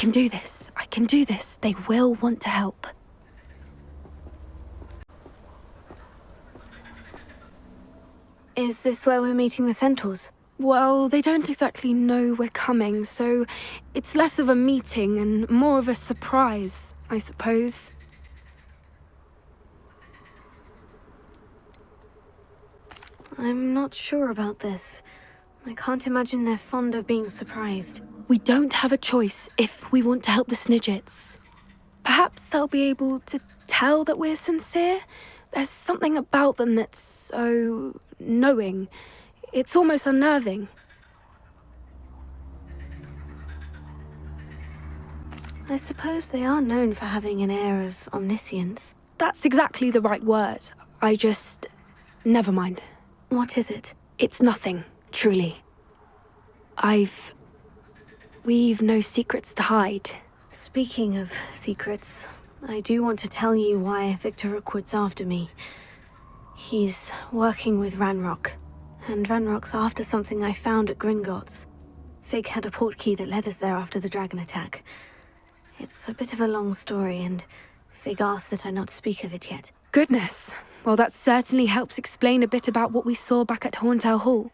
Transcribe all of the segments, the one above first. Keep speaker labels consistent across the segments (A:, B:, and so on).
A: can do this. I can do this. They will want to help.
B: Is this where we're meeting the centaurs?
A: Well, they don't exactly know we're coming, so it's less of a meeting and more of a surprise, I suppose.
B: I'm not sure about this. I can't imagine they're fond of being surprised.
A: We don't have a choice if we want to help the Snidgets. Perhaps they'll be able to tell that we're sincere. There's something about them that's so knowing. It's almost unnerving.
B: I suppose they are known for having an air of omniscience.
A: That's exactly the right word. Never mind.
B: What is it?
A: It's nothing, truly. We've no secrets to hide.
B: Speaking of secrets, I do want to tell you why Victor Rookwood's after me. He's working with Ranrock, and Ranrock's after something I found at Gringotts. Fig had a portkey that led us there after the dragon attack. It's a bit of a long story, and Fig asked that I not speak of it yet.
A: Goodness. Well, that certainly helps explain a bit about what we saw back at Horntail Hall.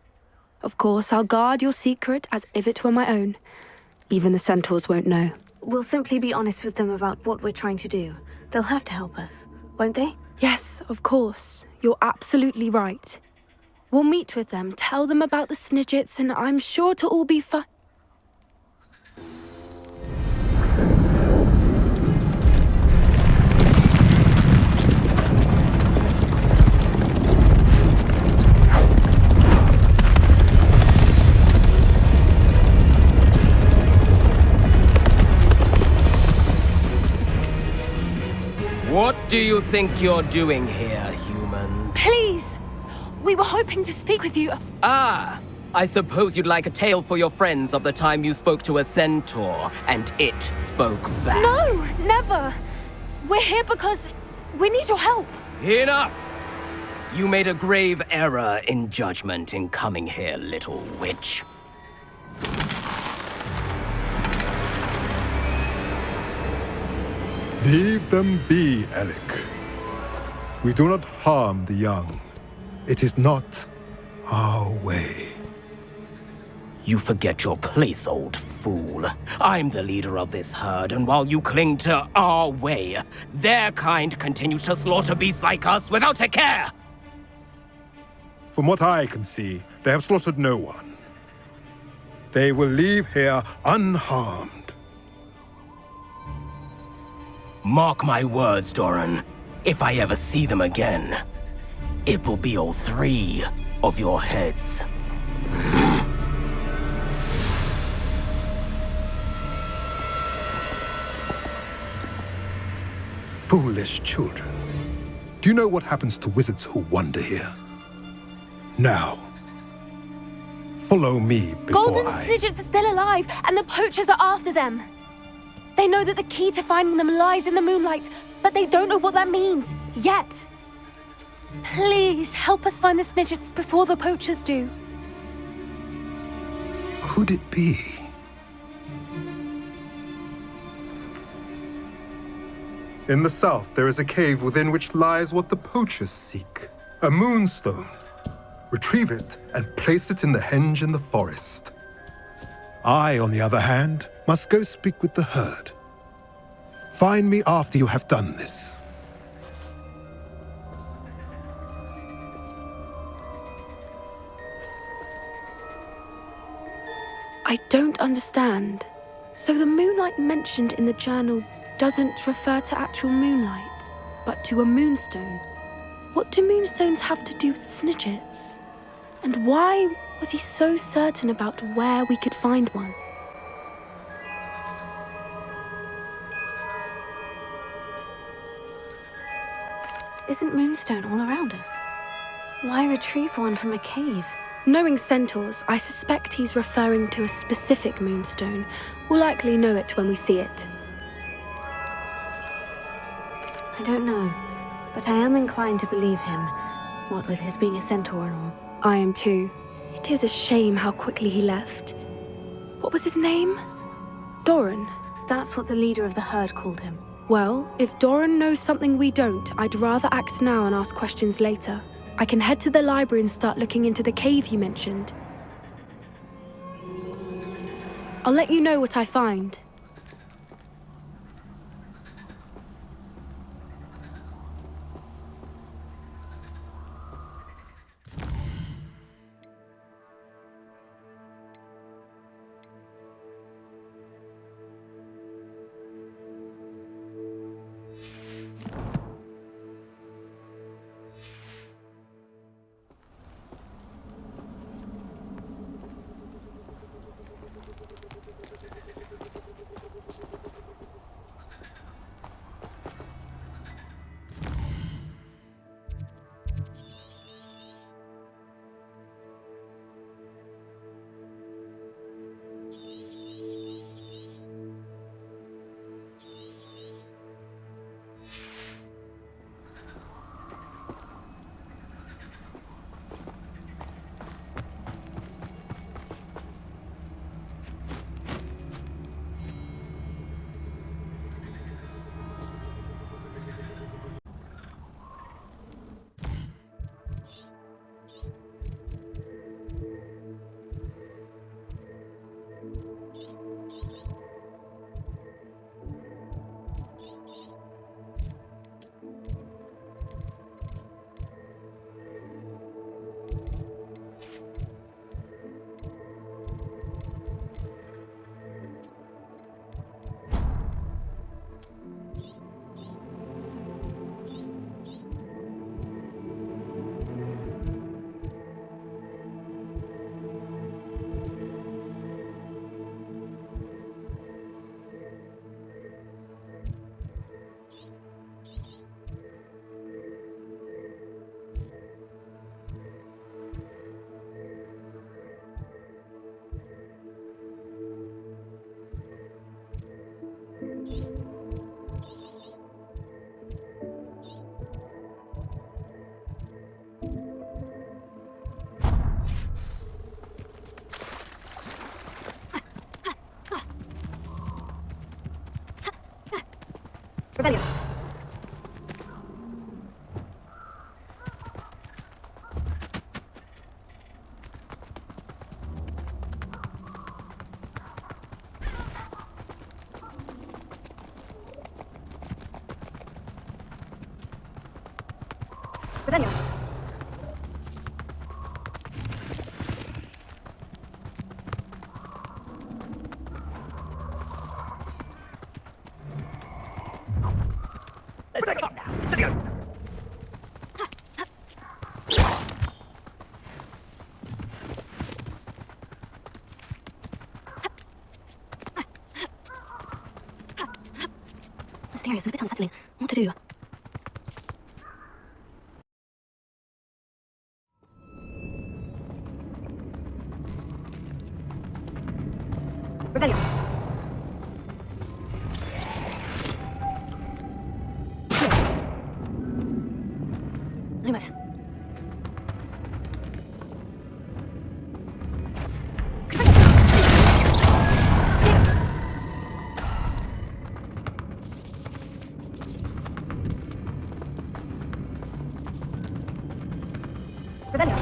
A: Of course, I'll guard your secret as if it were my own. Even the centaurs won't know.
B: We'll simply be honest with them about what we're trying to do. They'll have to help us, won't they?
A: Yes, of course. You're absolutely right. We'll meet with them, tell them about the Snidgets, and I'm sure to all be fine.
C: What do you think you're doing here, humans?
A: Please! We were hoping to speak with you.
C: Ah! I suppose you'd like a tale for your friends of the time you spoke to a centaur, and it spoke back.
A: No, never! We're here because we need your help.
C: Enough! You made a grave error in judgment in coming here, little witch.
D: Leave them be, Alec. We do not harm the young. It is not our way.
C: You forget your place, old fool. I'm the leader of this herd, and while you cling to our way, their kind continue to slaughter beasts like us without a care!
D: From what I can see, they have slaughtered no one. They will leave here unharmed.
C: Mark my words, Doran. If I ever see them again, it will be all three of your heads.
D: Foolish children. Do you know what happens to wizards who wander here? Now, follow me before
A: Golden Snidgets are still alive, and the poachers are after them. They know that the key to finding them lies in the moonlight, but they don't know what that means, yet. Please, help us find the Snidgets before the poachers do.
D: Could it be? In the south, there is a cave within which lies what the poachers seek. A moonstone. Retrieve it and place it in the henge in the forest. I, on the other hand, must go speak with the herd. Find me after you have done this.
A: I don't understand. So the moonlight mentioned in the journal doesn't refer to actual moonlight, but to a moonstone. What do moonstones have to do with Snidgets? And why was he so certain about where we could find one?
B: Isn't moonstone all around us? Why retrieve one from a cave?
A: Knowing centaurs, I suspect he's referring to a specific moonstone. We'll likely know it when we see it.
B: I don't know, but I am inclined to believe him, what with his being a centaur and all.
A: I am too. It is a shame how quickly he left. What was his name? Doran.
B: That's what the leader of the herd called him.
A: Well, if Doran knows something we don't, I'd rather act now and ask questions later. I can head to the library and start looking into the cave you mentioned. I'll let you know what I find.
B: Rebellion. Rebellion. Mysterious and a bit unsettling. What to do? Rebellion. Lumos. Rebellion.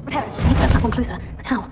B: Repair it. I need to get that platform closer, but how?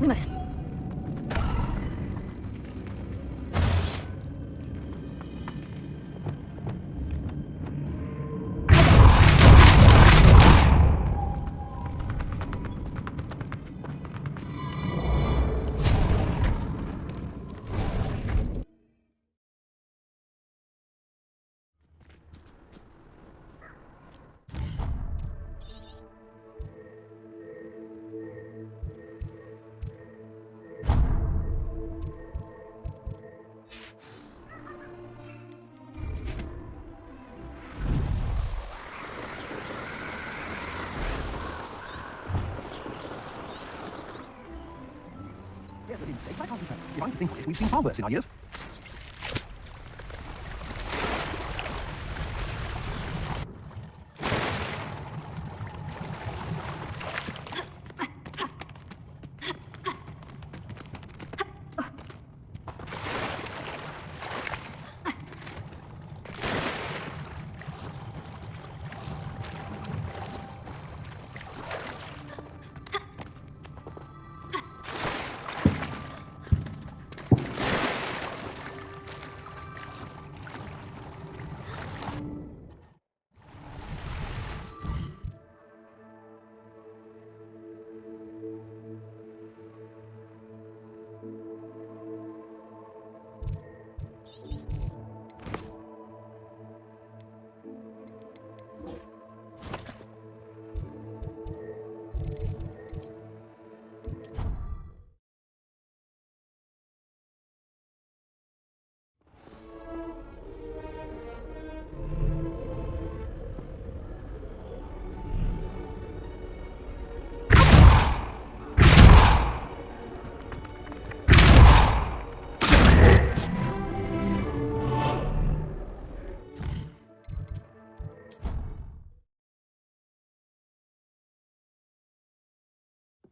B: Lumos.
E: If I'm to think of it, we've seen far worse in our years.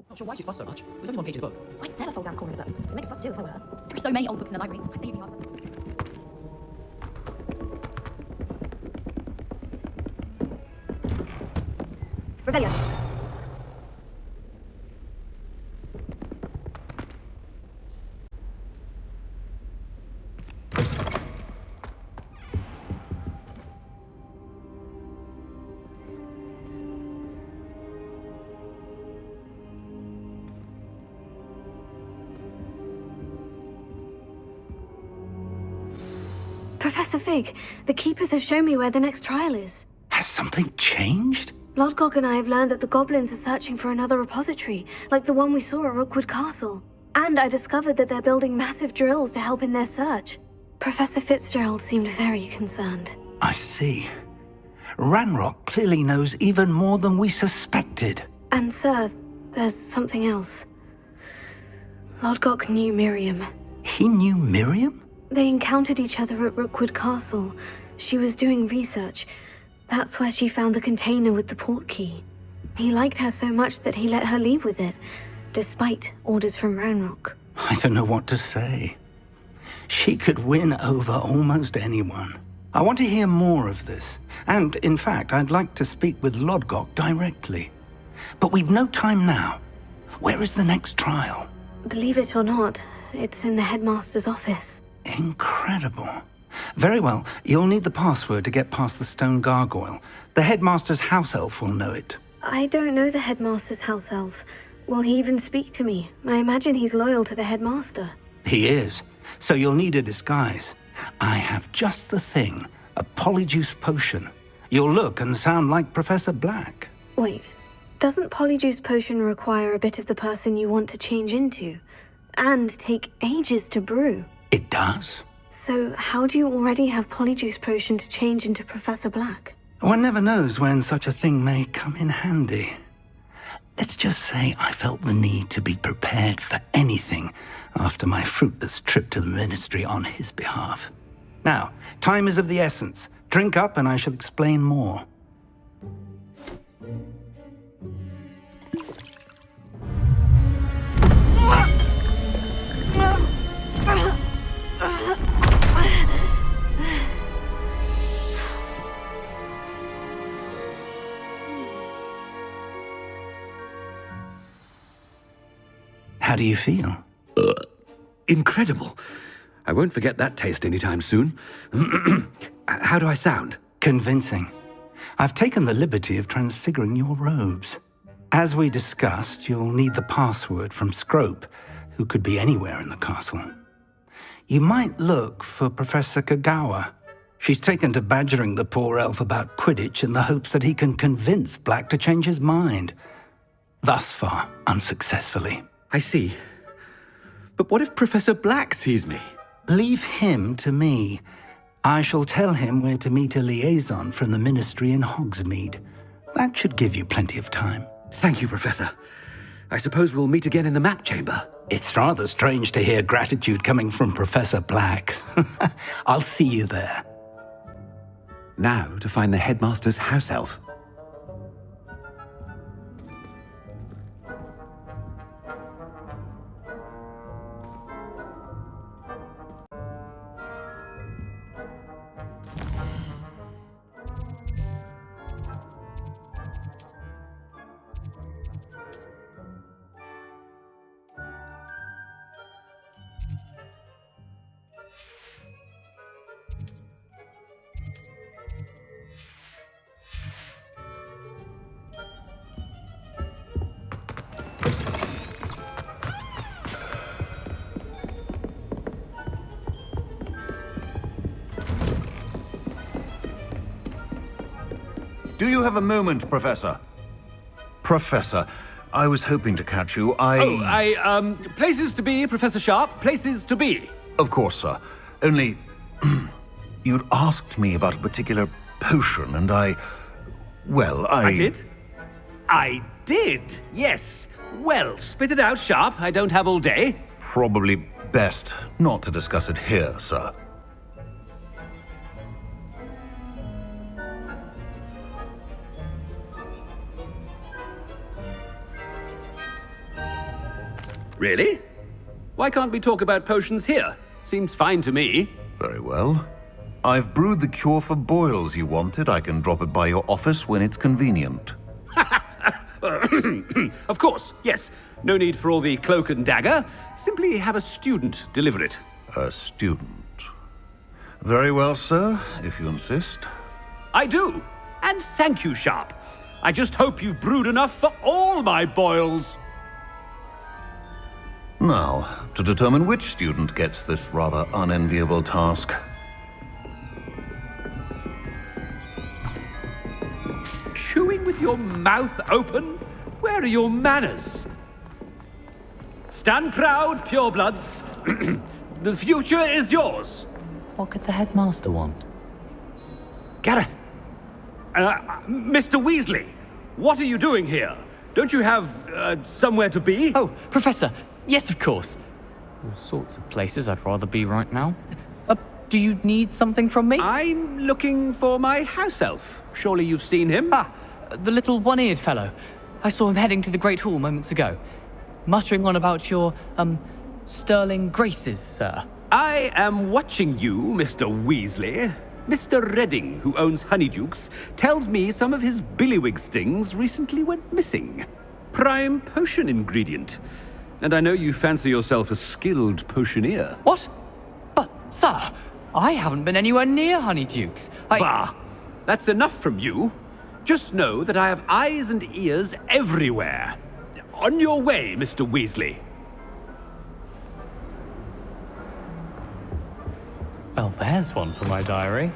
F: Not sure why she fussed so much. It was only one page in the book.
G: I'd never fold down a corner of a book. I'd make a fuss too if I were her. There are so many old books in the library. I say you'd be hard.
B: Revelio. Professor Fig, the Keepers have shown me where the next trial is.
H: Has something changed?
B: Lodgok and I have learned that the goblins are searching for another repository, like the one we saw at Rookwood Castle. And I discovered that they're building massive drills to help in their search. Professor Fitzgerald seemed very concerned.
H: I see. Ranrock clearly knows even more than we suspected.
B: And sir, there's something else. Lodgok knew Miriam.
H: He knew Miriam?
B: They encountered each other at Rookwood Castle. She was doing research. That's where she found the container with the port key. He liked her so much that he let her leave with it, despite orders from Ranrock.
H: I don't know what to say. She could win over almost anyone. I want to hear more of this. And, in fact, I'd like to speak with Lodgok directly. But we've no time now. Where is the next trial?
B: Believe it or not, it's in the headmaster's office.
H: Incredible. Very well, you'll need the password to get past the stone gargoyle. The headmaster's house elf will know it.
B: I don't know the headmaster's house elf. Will he even speak to me? I imagine he's loyal to the headmaster.
H: He is. So you'll need a disguise. I have just the thing. A polyjuice potion. You'll look and sound like Professor Black.
B: Wait, doesn't polyjuice potion require a bit of the person you want to change into? And take ages to brew?
H: It does.
B: So how do you already have polyjuice potion to change into Professor Black?
H: One never knows when such a thing may come in handy. Let's just say I felt the need to be prepared for anything after my fruitless trip to the ministry on his behalf. Now, time is of the essence. Drink up and I shall explain more. How do you feel?
E: Incredible. I won't forget that taste anytime soon. How do I sound?
H: Convincing. I've taken the liberty of transfiguring your robes. As we discussed, you'll need the password from Scrope, who could be anywhere in the castle. You might look for Professor Kagawa. She's taken to badgering the poor elf about Quidditch in the hopes that he can convince Black to change his mind. Thus far, unsuccessfully.
E: I see. But what if Professor Black sees me?
H: Leave him to me. I shall tell him where to meet a liaison from the Ministry in Hogsmeade. That should give you plenty of time.
E: Thank you, Professor. I suppose we'll meet again in the map chamber.
H: It's rather strange to hear gratitude coming from Professor Black. I'll see you there.
E: Now to find the headmaster's house elf.
I: Do you have a moment, Professor? Professor, I was hoping to catch you.
E: Places to be, Professor Sharp. Places to be.
I: Of course, sir. Only, you'd asked me about a particular potion, and I
E: did? I did, yes. Well, spit it out, Sharp. I don't have all day.
I: Probably best not to discuss it here, sir.
E: Really? Why can't we talk about potions here? Seems fine to me.
I: Very well. I've brewed the cure for boils you wanted. I can drop it by your office when it's convenient.
E: Of course, yes. No need for all the cloak and dagger. Simply have a student deliver it.
I: A student. Very well, sir, if you insist.
E: I do. And thank you, Sharp. I just hope you've brewed enough for all my boils.
I: Now, to determine which student gets this rather unenviable task.
E: Chewing with your mouth open? Where are your manners? Stand proud, purebloods. The future is yours.
F: What could the headmaster want?
E: Gareth. Mr. Weasley, what are you doing here? Don't you have somewhere to be?
F: Oh, Professor. Yes, of course. All sorts of places I'd rather be right now. Do you need something from me?
E: I'm looking for my house elf. Surely you've seen him?
F: Ah, the little one-eared fellow. I saw him heading to the Great Hall moments ago, muttering on about your, sterling graces, sir.
E: I am watching you, Mr. Weasley. Mr. Redding, who owns Honeydukes, tells me some of his billywig stings recently went missing. Prime potion ingredient. And I know you fancy yourself a skilled potioneer.
F: What? But, sir, I haven't been anywhere near Honeydukes.
E: Bah! That's enough from you. Just know that I have eyes and ears everywhere. On your way, Mr. Weasley.
F: Well, there's one for my diary.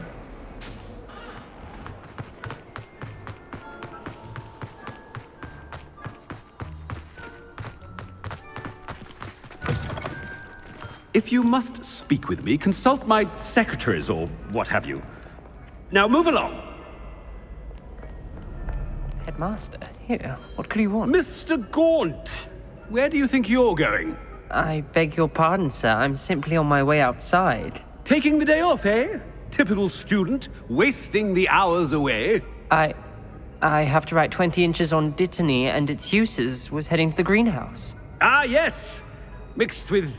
E: If you must speak with me, consult my secretaries or what have you. Now move along.
F: Headmaster, here, what could he want?
E: Mr. Gaunt, where do you think you're going?
J: I beg your pardon, sir. I'm simply on my way outside.
E: Taking the day off, eh? Typical student, wasting the hours away.
J: I have to write 20 inches on Dittany and its uses. Was heading to the greenhouse.
E: Ah, yes. Mixed with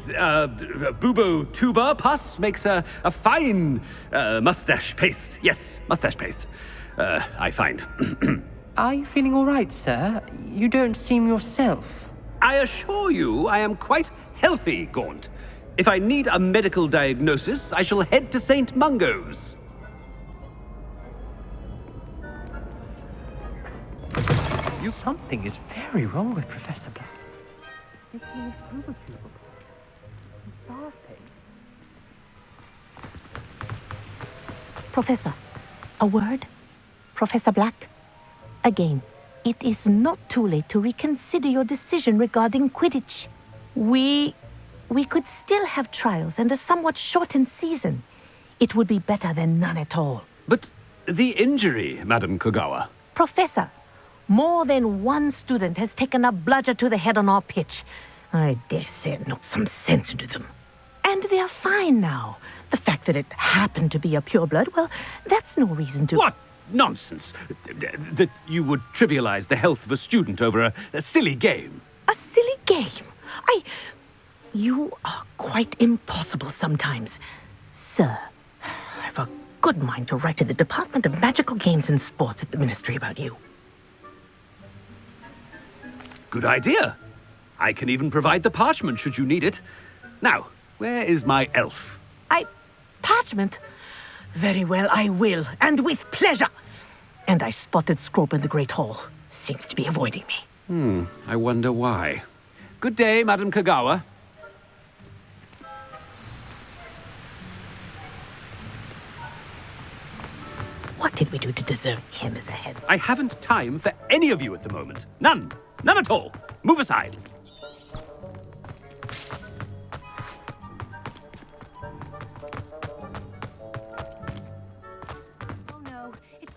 E: bubo tuber pus makes a fine mustache paste. Yes, mustache paste. I find.
J: Are you feeling all right, sir? You don't seem yourself.
E: I assure you I am quite healthy, Gaunt. If I need a medical diagnosis, I shall head to St. Mungo's.
J: Something is very wrong with Professor Black.
K: Professor, a word? Professor Black? Again, it is not too late to reconsider your decision regarding Quidditch. We could still have trials and a somewhat shortened season. It would be better than none at all.
E: But the injury, Madam Kogawa.
K: Professor, more than one student has taken a bludger to the head on our pitch. I dare say it knocked some sense into them. And they're fine now. The fact that it happened to be a pureblood, well, that's no reason to...
E: What nonsense! That you would trivialize the health of a student over a silly game.
K: A silly game? You are quite impossible sometimes. Sir, I've a good mind to write to the Department of Magical Games and Sports at the Ministry about you.
E: Good idea. I can even provide the parchment should you need it. Now, where is my elf?
K: Parchment? Very well, I will, and with pleasure. And I spotted Scrope in the Great Hall. Seems to be avoiding me.
E: I wonder why. Good day, Madam Kogawa.
K: What did we do to deserve him as a head?
E: I haven't time for any of you at the moment. None. None at all. Move aside.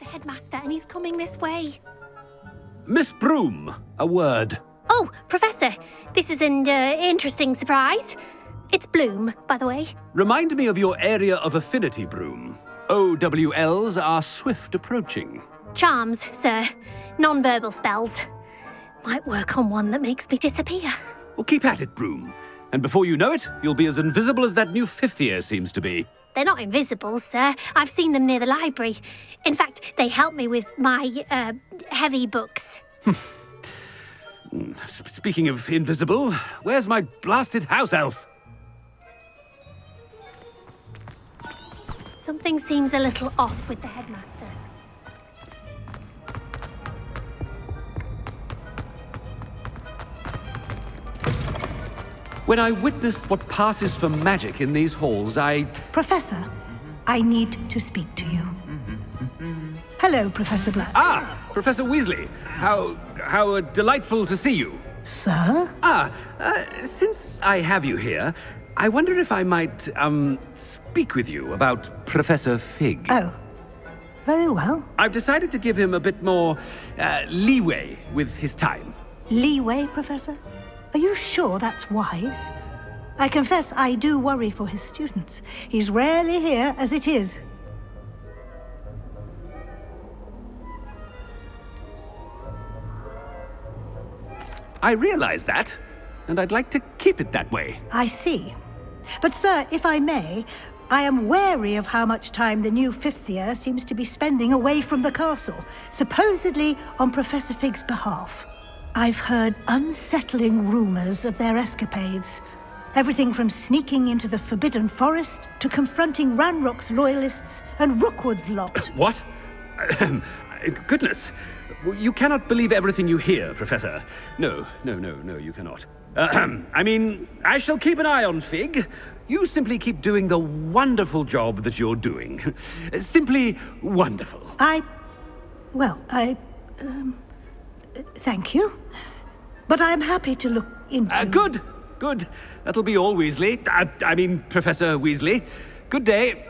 G: Headmaster, and he's coming this way.
E: Miss Broom, a word.
G: Oh, Professor, this is an interesting surprise. It's Bloom, by the way.
E: Remind me of your area of affinity, Broom. OWLs are swift approaching.
G: Charms, sir. Non-verbal spells. Might work on one that makes me disappear.
E: Well, keep at it, Broom. And before you know it, you'll be as invisible as that new fifth year seems to be.
G: They're not invisible, sir. I've seen them near the library. In fact, they help me with my, heavy books.
E: Speaking of invisible, where's my blasted house elf?
G: Something seems a little off with the headmaster.
E: When I witness what passes for magic in these halls,
L: Professor, I need to speak to you. Hello, Professor Black.
E: Ah, Professor Weasley. How delightful to see you.
L: Sir?
E: Since I have you here, I wonder if I might, speak with you about Professor Fig.
L: Oh, very well.
E: I've decided to give him a bit more, leeway with his time.
L: Leeway, Professor? Are you sure that's wise? I confess I do worry for his students. He's rarely here as it is.
E: I realize that, and I'd like to keep it that way.
L: I see. But, sir, if I may, I am wary of how much time the new fifth year seems to be spending away from the castle, supposedly on Professor Fig's behalf. I've heard unsettling rumors of their escapades. Everything from sneaking into the Forbidden Forest to confronting Ranrock's loyalists and Rookwood's lot.
E: What? Goodness. You cannot believe everything you hear, Professor. No, you cannot. I mean, I shall keep an eye on Fig. You simply keep doing the wonderful job that you're doing. Simply wonderful.
L: Thank you. But I'm happy to look into...
E: Good. That'll be all, Weasley. I mean, Professor Weasley. Good day.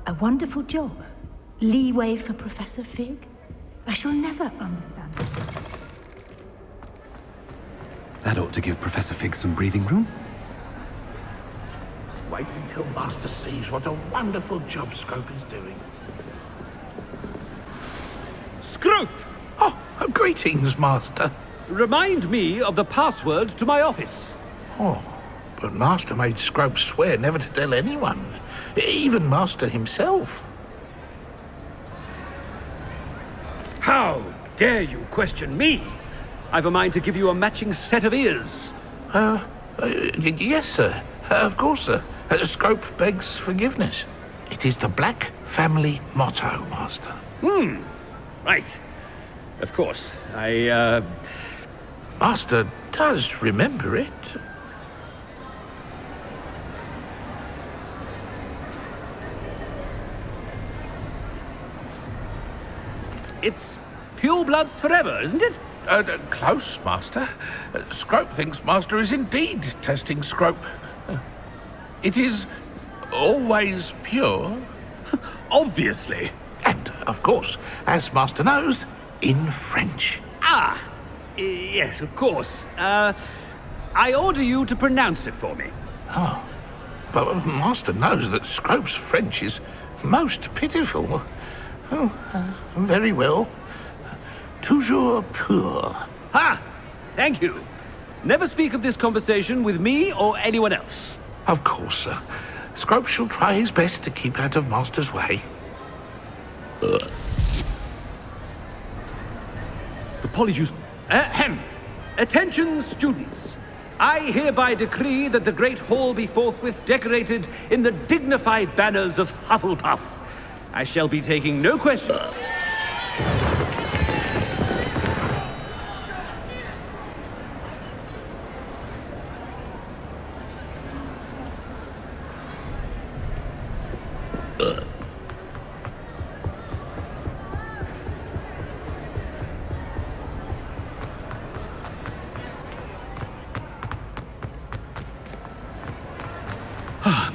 L: A wonderful job. Leeway for Professor Fig? I shall never understand.
E: That ought to give Professor Fig some breathing room.
M: Wait until Master sees what a wonderful job Scrope is doing.
E: Scrope!
M: Oh, greetings, Master.
E: Remind me of the password to my office.
M: Oh, but Master made Scrope swear never to tell anyone, even Master himself.
E: How dare you question me? I've a mind to give you a matching set of ears.
M: Yes, sir. Of course, sir. Scrope begs forgiveness. It is the Black family motto, Master.
E: Right. Of course.
M: Master does remember it.
E: It's pure bloods forever, isn't it?
M: Close, Master. Scrope thinks Master is indeed testing Scrope. It is always pure.
E: Obviously.
M: And, of course, as Master knows, in French.
E: Yes, of course. I order you to pronounce it for me.
M: Oh, but Master knows that Scrope's French is most pitiful. Oh, very well. Toujours pur.
E: Ha! Thank you. Never speak of this conversation with me or anyone else.
M: Of course, sir. Scrope shall try his best to keep out of Master's way.
E: Apologies. Ahem. Attention, students. I hereby decree that the Great Hall be forthwith decorated in the dignified banners of Hufflepuff. I shall be taking no questions.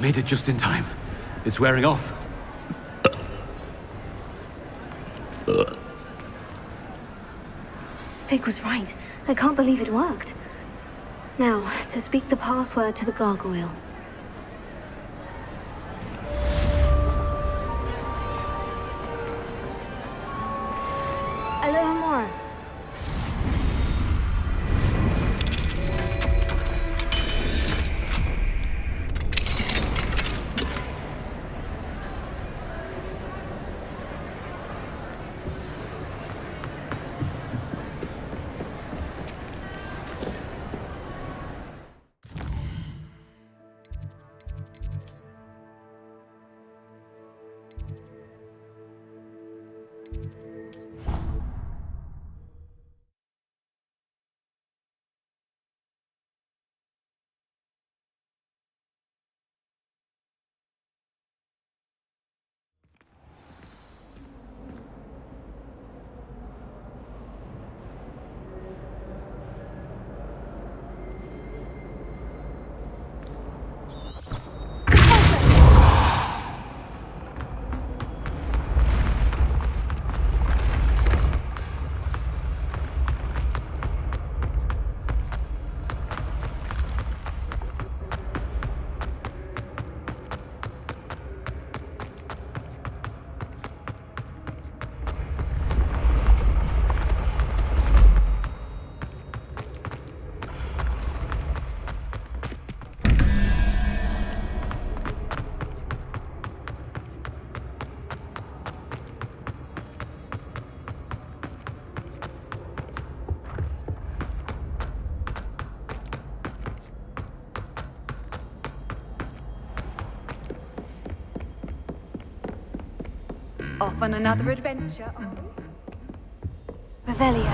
E: Made it just in time. It's wearing off.
B: Fig was right. I can't believe it worked. Now, to speak the password to the gargoyle. Alohomora.
N: Off on another adventure.
B: Revelio.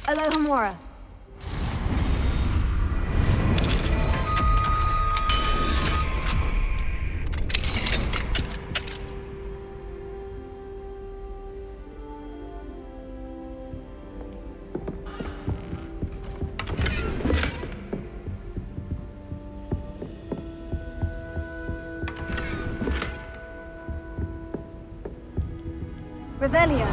B: Alohomora. Revelio.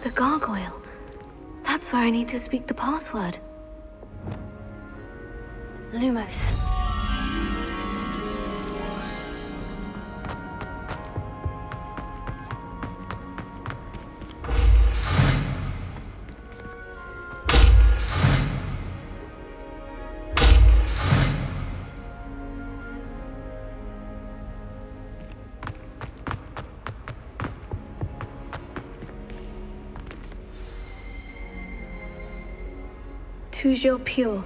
B: The gargoyle. That's where I need to speak the password. Lumos. Toujours pure.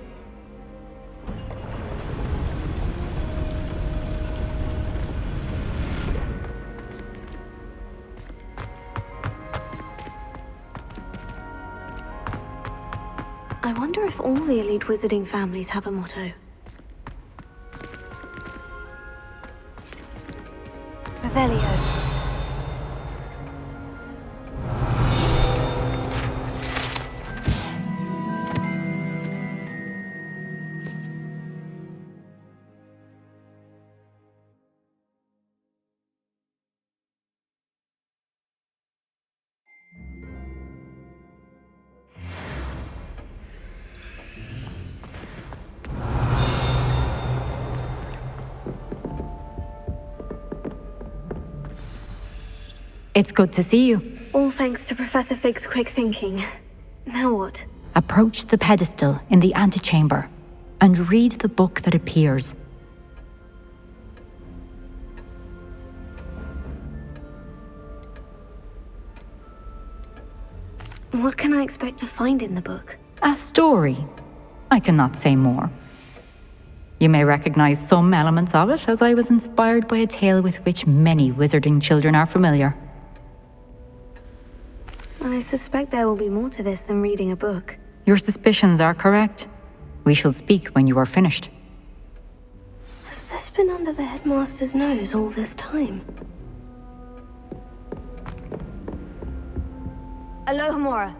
B: I wonder if all the elite wizarding families have a motto. Revelio.
O: It's good to see you.
B: All thanks to Professor Fig's quick thinking. Now what?
O: Approach the pedestal in the antechamber and read the book that appears.
B: What can I expect to find in the book?
O: A story. I cannot say more. You may recognize some elements of it, as I was inspired by a tale with which many wizarding children are familiar.
B: I suspect there will be more to this than reading a book.
O: Your suspicions are correct. We shall speak when you are finished.
B: Has this been under the headmaster's nose all this time? Alohomora.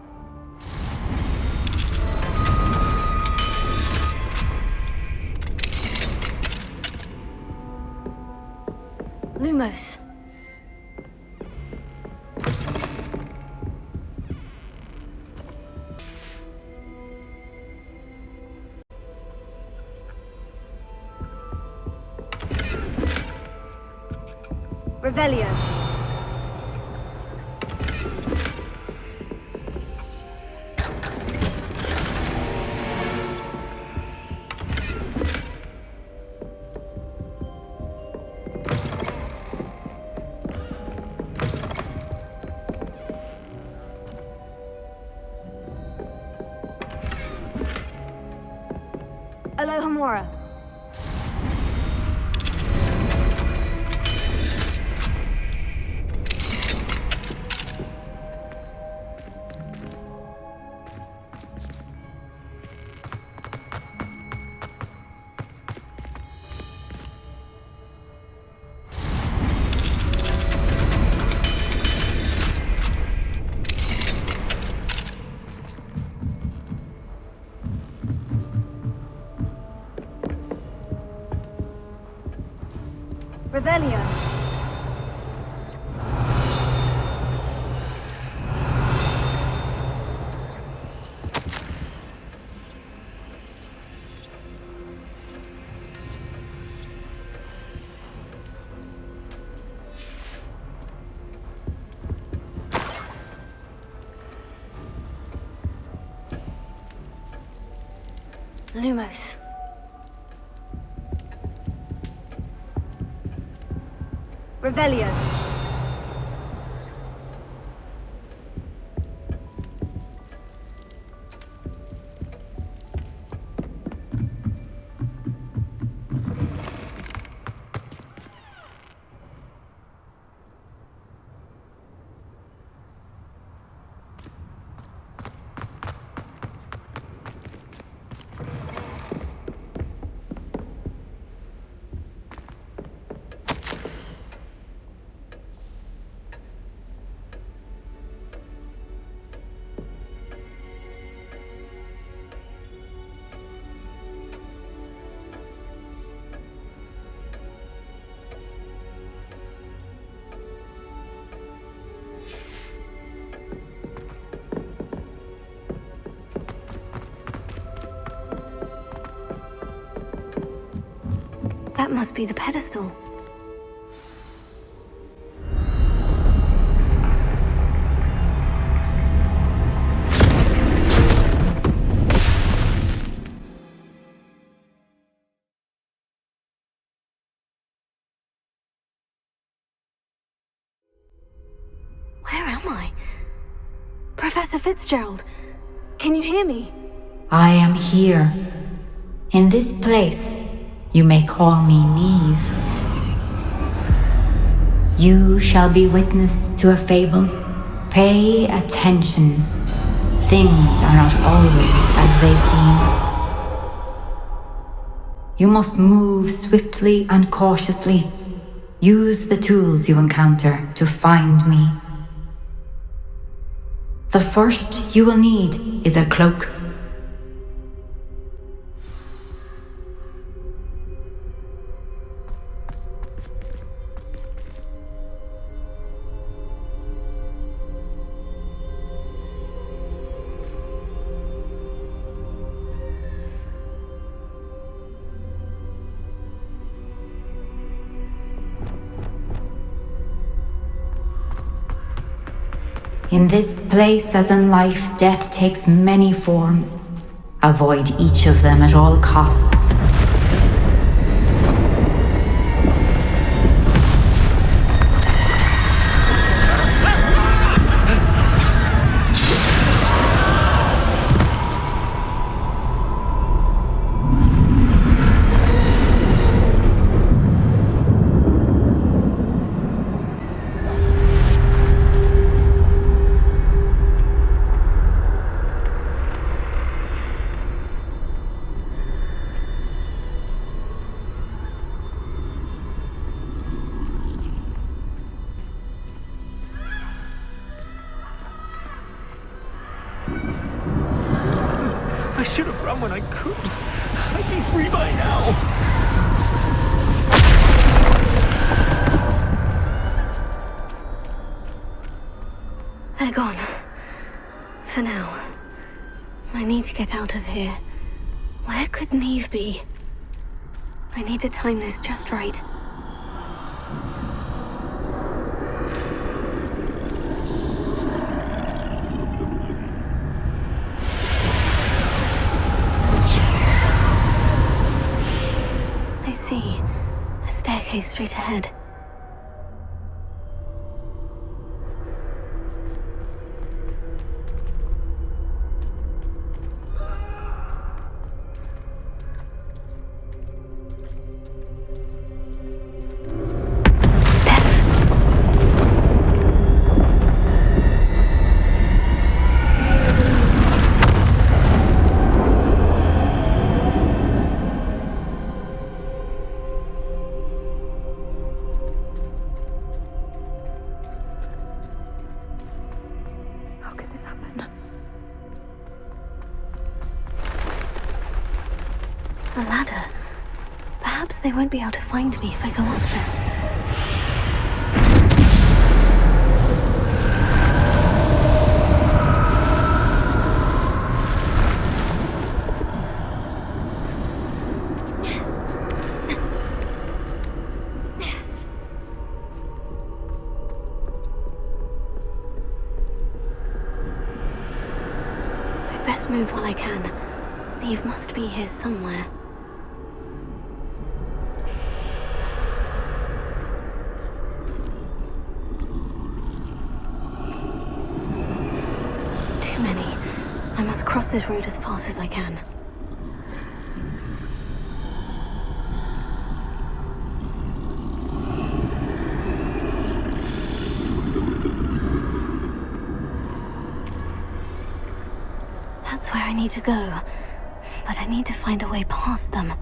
B: Lumos. Revelio. Alohomora. Revelio. Lumos. Revelio. That must be the pedestal. Where am I? Professor Fitzgerald, can you hear me?
O: I am here. In this place, you may call me Eve. You shall be witness to a fable. Pay attention. Things are not always as they seem. You must move swiftly and cautiously. Use the tools you encounter to find me. The first you will need is a cloak. In this place, as in life, death takes many forms. Avoid each of them at all costs.
E: I should have run when I could. I'd be free by now.
B: They're gone. For now. I need to get out of here. Where could Eve be? I need to time this just right. I see. A staircase straight ahead. A ladder. Perhaps they won't be able to find me if I go up there. I'd best move while I can. Eve must be here somewhere. Too many. I must cross this road as fast as I can. That's where I need to go. But I need to find a way past them.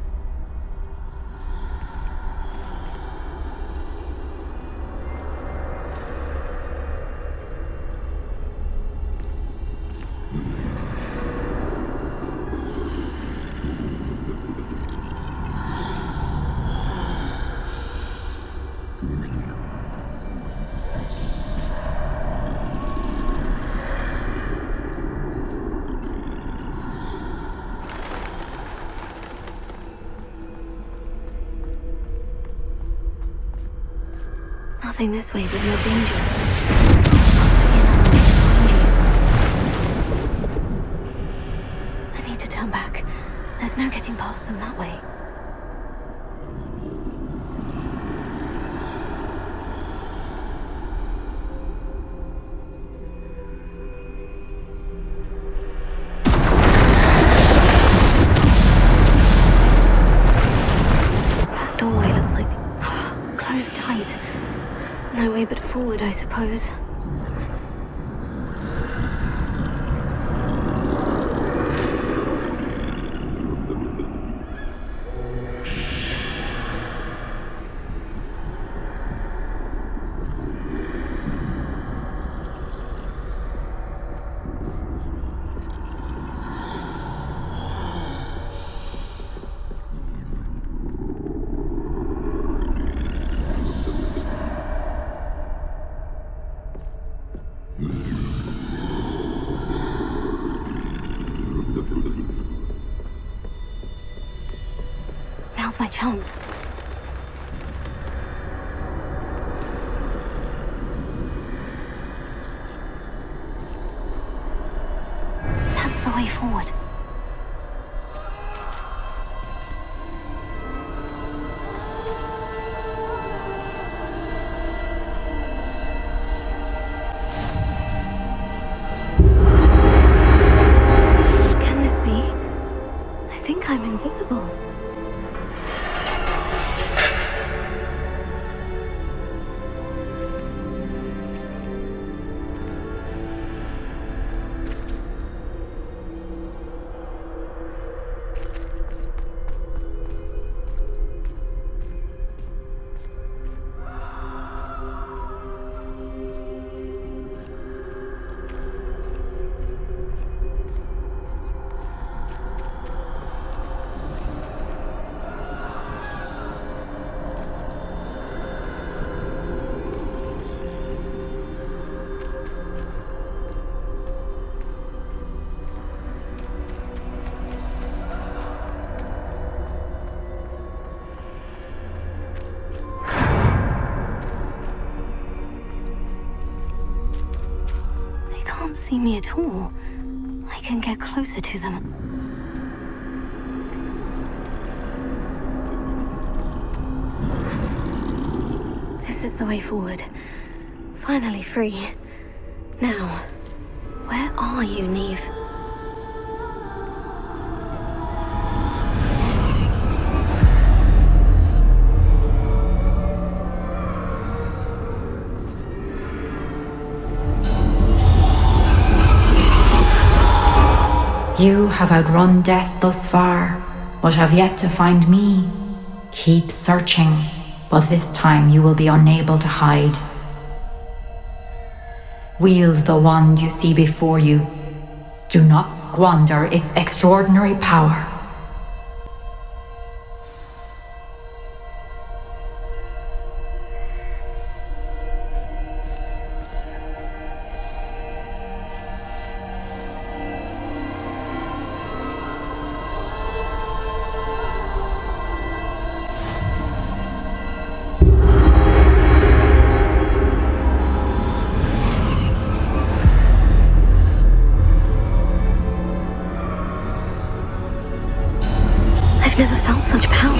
B: Nothing this way but more danger. Must be another way to find you. I need to turn back. There's no getting past them that way. That doorway looks like closed tight. No way but forward, I suppose. Now's my chance. That's the way forward. Can this be? I think I'm invisible. Can't see me at all. I can get closer to them. This is the way forward. Finally free. Now, where are you, Niov?
O: You have outrun death thus far, but have yet to find me. Keep searching, but this time you will be unable to hide. Wield the wand you see before you. Do not squander its extraordinary power.
B: Never felt such power.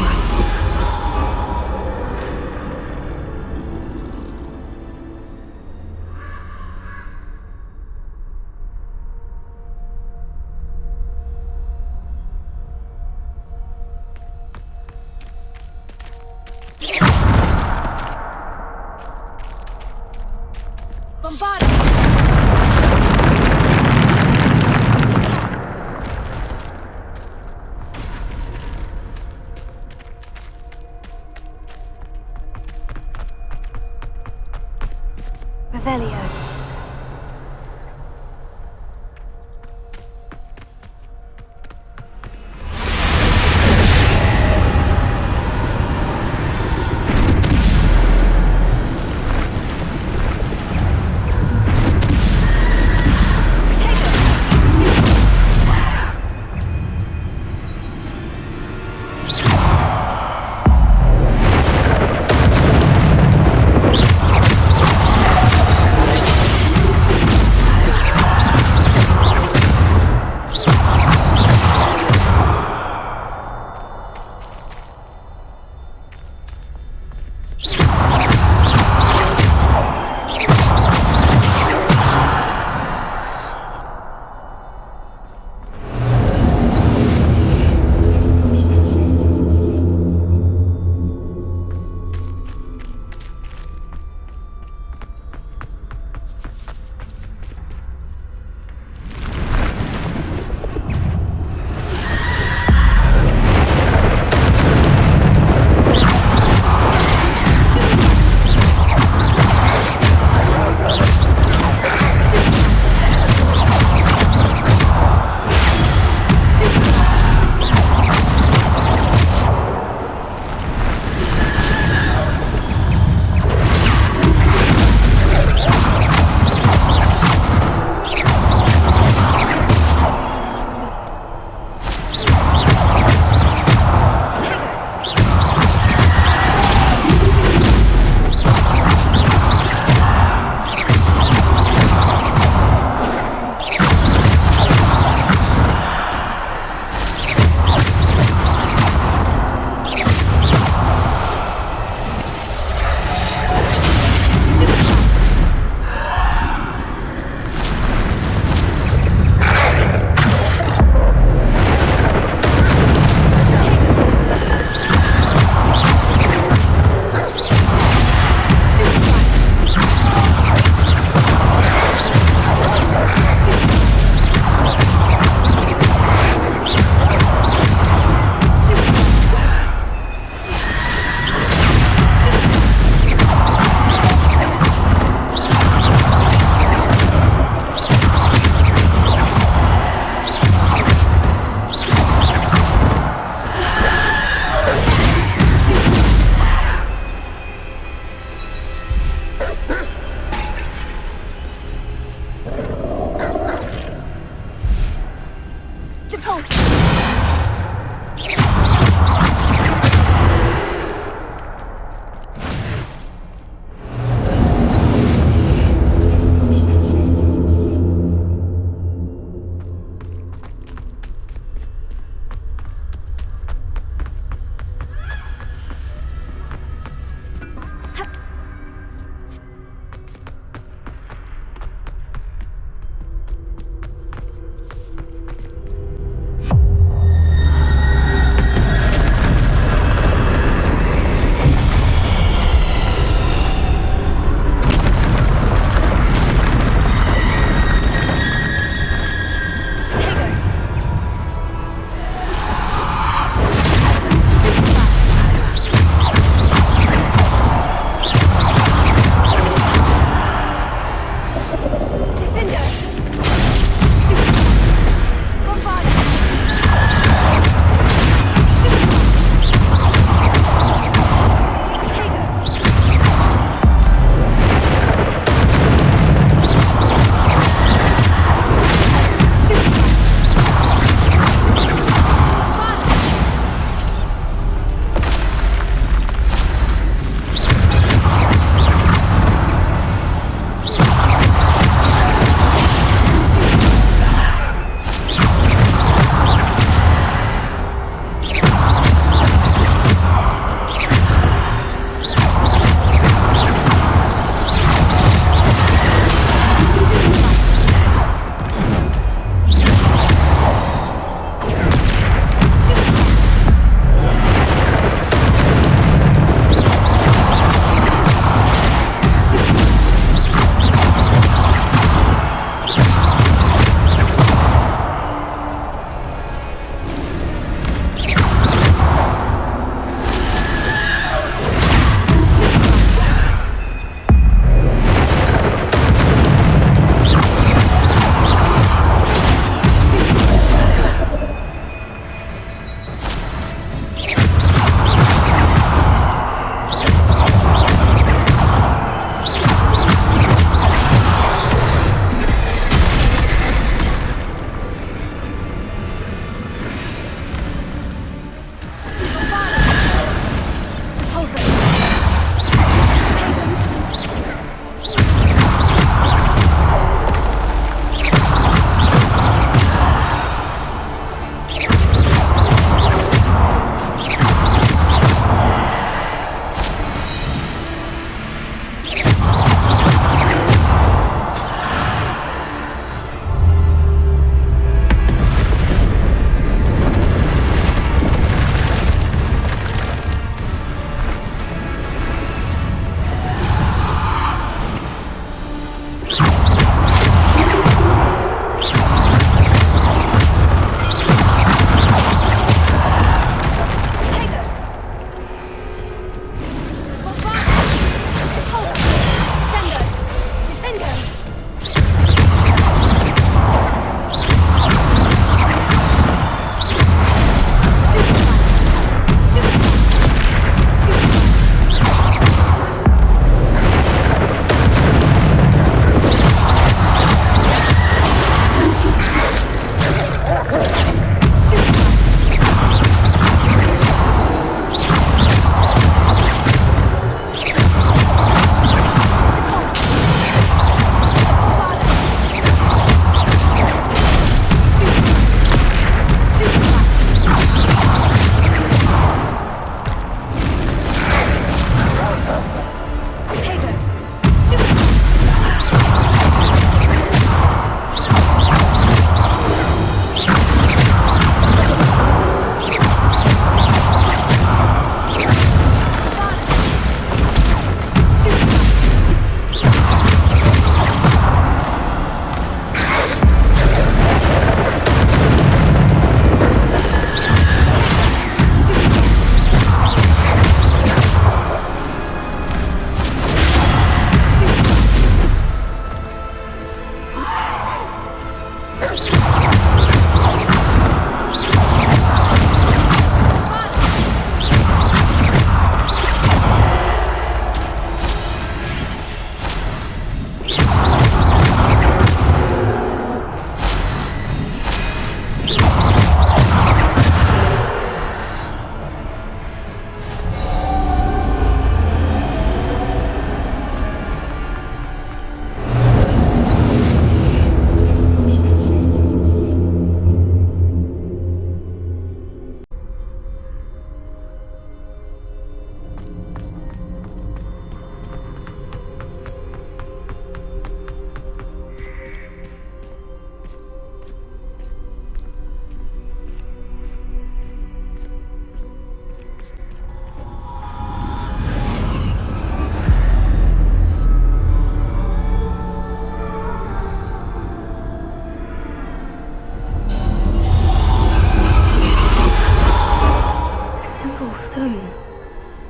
B: Revelio.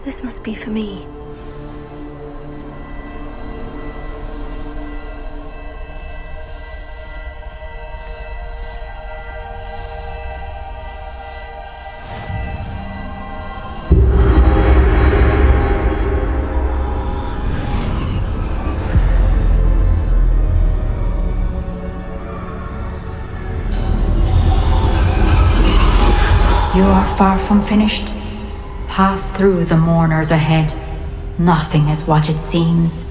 B: This must be for me.
O: You are far from finished. Pass through the mourners ahead. Nothing is what it seems.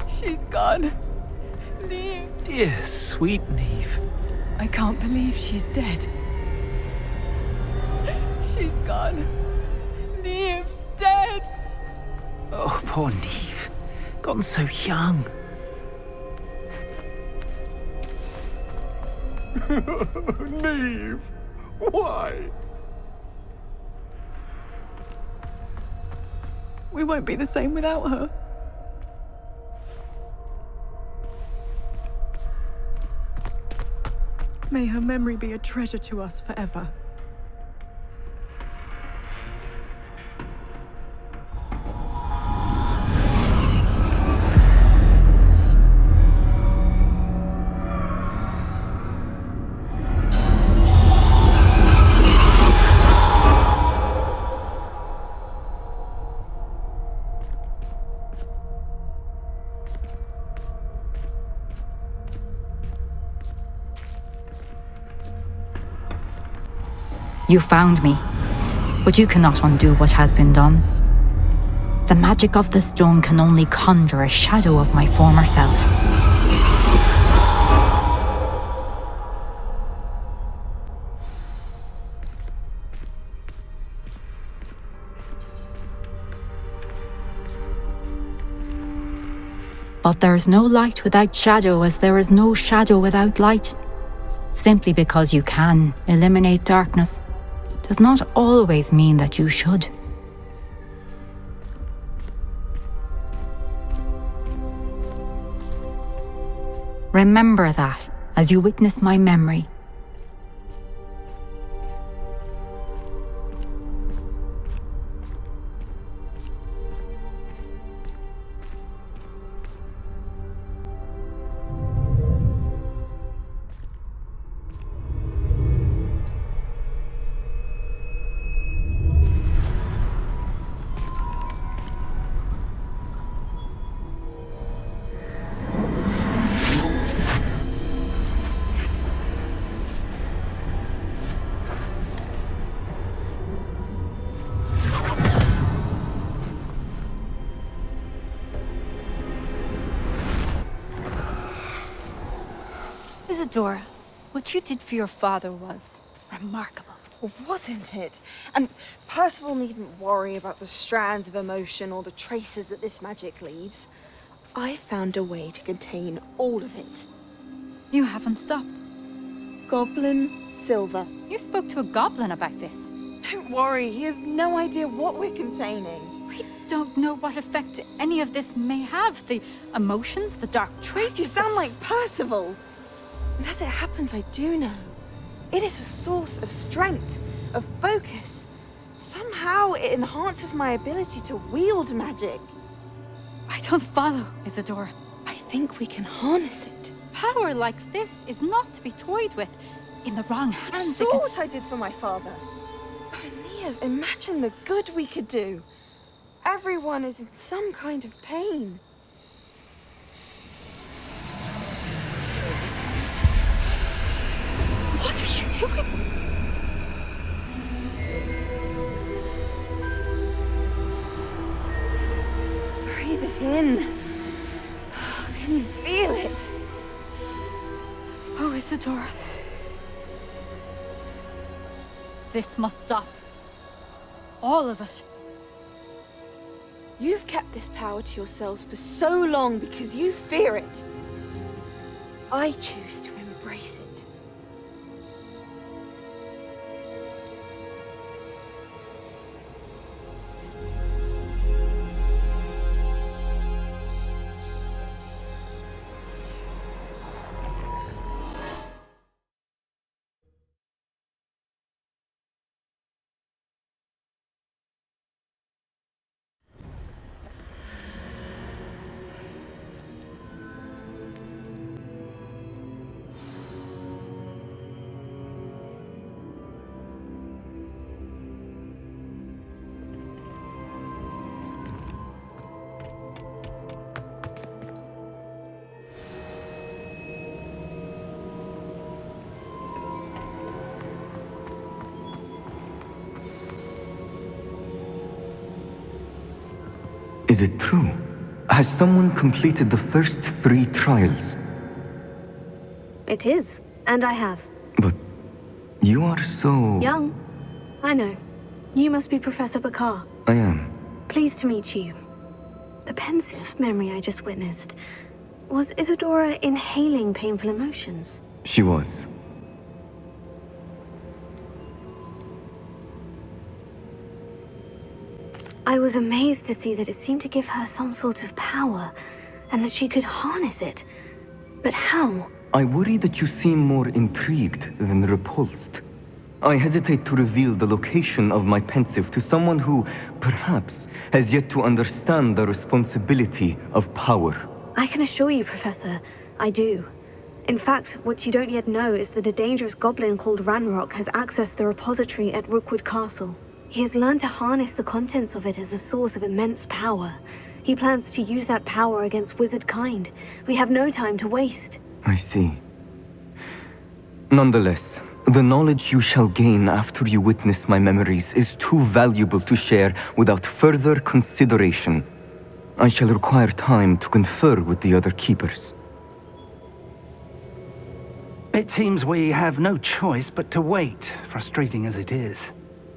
P: She's gone. Ниев.
H: Dear, sweet Ниев.
P: I can't believe she's dead. She's gone. Niev's dead.
H: Oh, poor Ниев. Gone so young.
Q: Ниев, why?
P: We won't be the same without her. May her memory be a treasure to us forever.
O: You found me, but you cannot undo what has been done. The magic of the stone can only conjure a shadow of my former self. But there is no light without shadow, as there is no shadow without light. Simply because you can eliminate darkness does not always mean that you should. Remember that as you witness my memory.
R: Isadora, what you did for your father was remarkable.
S: Well, wasn't it? And Percival needn't worry about the strands of emotion or the traces that this magic leaves. I found a way to contain all of it.
R: You haven't stopped.
S: Goblin silver.
R: You spoke to a goblin about this.
S: Don't worry, he has no idea what we're containing.
R: We don't know what effect any of this may have. The emotions, the dark traits.
S: You sound like Percival. And as it happens, I do know. It is a source of strength, of focus. Somehow it enhances my ability to wield magic.
R: I don't follow, Isadora.
S: I think we can harness it.
R: Power like this is not to be toyed with. In the wrong hands,
S: You saw what I did for my father. Oh, Niov, imagine the good we could do. Everyone is in some kind of pain.
R: What are you doing?
S: Breathe it in. Can you feel it?
R: Oh, Isadora. This must stop. All of it.
S: You've kept this power to yourselves for so long because you fear it. I choose to embrace it.
T: Is it true? Has someone completed the first 3 trials?
B: It is, and I have.
T: But you are so...
B: Young. I know. You must be Professor Bakar.
T: I am.
B: Pleased to meet you. The pensive memory I just witnessed. Was Isadora inhaling painful emotions?
T: She was.
B: I was amazed to see that it seemed to give her some sort of power, and that she could harness it. But how?
T: I worry that you seem more intrigued than repulsed. I hesitate to reveal the location of my pensive to someone who, perhaps, has yet to understand the responsibility of power.
B: I can assure you, Professor, I do. In fact, what you don't yet know is that a dangerous goblin called Ranrock has accessed the repository at Rookwood Castle. He has learned to harness the contents of it as a source of immense power. He plans to use that power against wizard kind. We have no time to waste.
T: I see. Nonetheless, the knowledge you shall gain after you witness my memories is too valuable to share without further consideration. I shall require time to confer with the other keepers.
H: It seems we have no choice but to wait, frustrating as it is.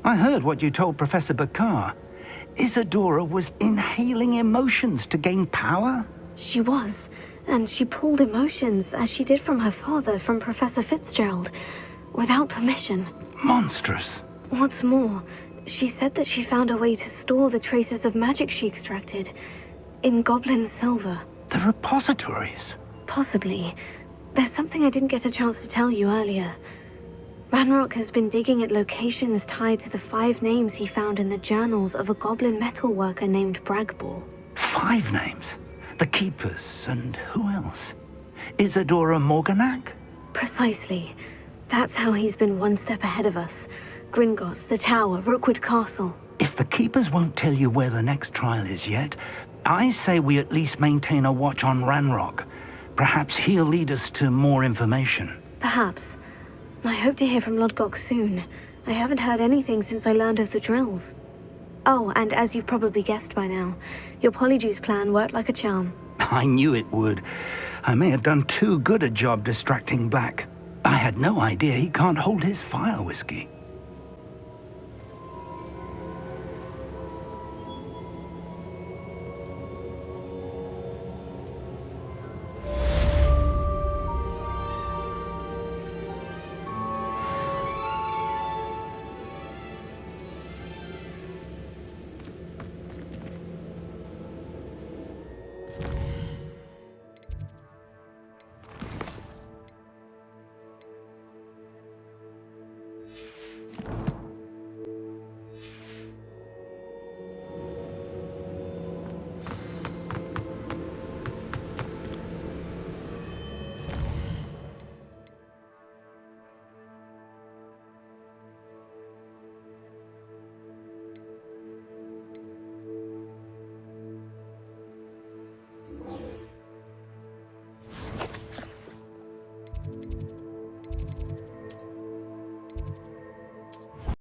H: I heard what you told Professor Bakar. Isadora was inhaling emotions to gain power?
B: She was, and she pulled emotions, as she did from her father, from Professor Fitzgerald, without permission.
H: Monstrous.
B: What's more, she said that she found a way to store the traces of magic she extracted in goblin silver.
H: The repositories.
B: Possibly. There's something I didn't get a chance to tell you earlier. Ranrock has been digging at locations tied to the 5 names he found in the journals of a goblin metalworker named Bragbor.
H: 5 names? The Keepers, and who else? Isadora Morganac?
B: Precisely. That's how he's been one step ahead of us. Gringotts, the Tower, Rookwood Castle.
H: If the Keepers won't tell you where the next trial is yet, I say we at least maintain a watch on Ranrock. Perhaps he'll lead us to more information.
B: Perhaps. I hope to hear from Lodgok soon. I haven't heard anything since I learned of the drills. Oh, and as you've probably guessed by now, your Polyjuice plan worked like a charm.
H: I knew it would. I may have done too good a job distracting Black. I had no idea he can't hold his fire whiskey.